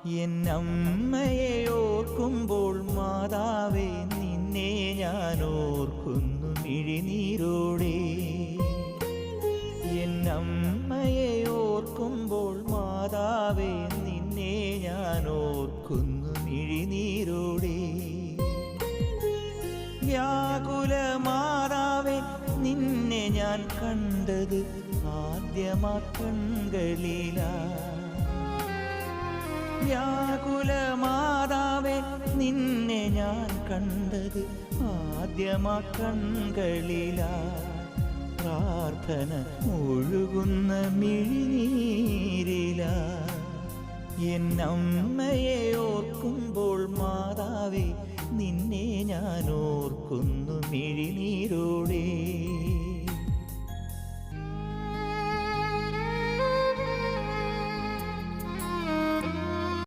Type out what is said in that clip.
എന്നമ്മയെ ഓർക്കുമ്പോൾ മാതാവേ നിന്നെ ഞാൻ ഓർക്കുന്നു മിഴിനീരോടെ. എന്നമ്മയെ ഓർക്കുമ്പോൾ മാതാവേ നിന്നെ ഞാൻ ഓർക്കുന്നു മിഴിനീരോടെ. വ്യാകുല മാതാവേ നിന്നെ ഞാൻ കണ്ടത് ആദ്യമാ കൺകളിലാ. വ്യാകുല മാതാവേ നിന്നെ ഞാൻ കണ്ടത് ആദ്യമാ കൺകളിലാ. പ്രാർത്ഥന ഒഴുകുന്ന മിഴിനീരിലാ. എന്നമ്മയെ ഓർക്കുമ്പോൾ മാതാവേ നിന്നെ ഞാൻ ഓർക്കുന്നു മിഴിനീരോടെ.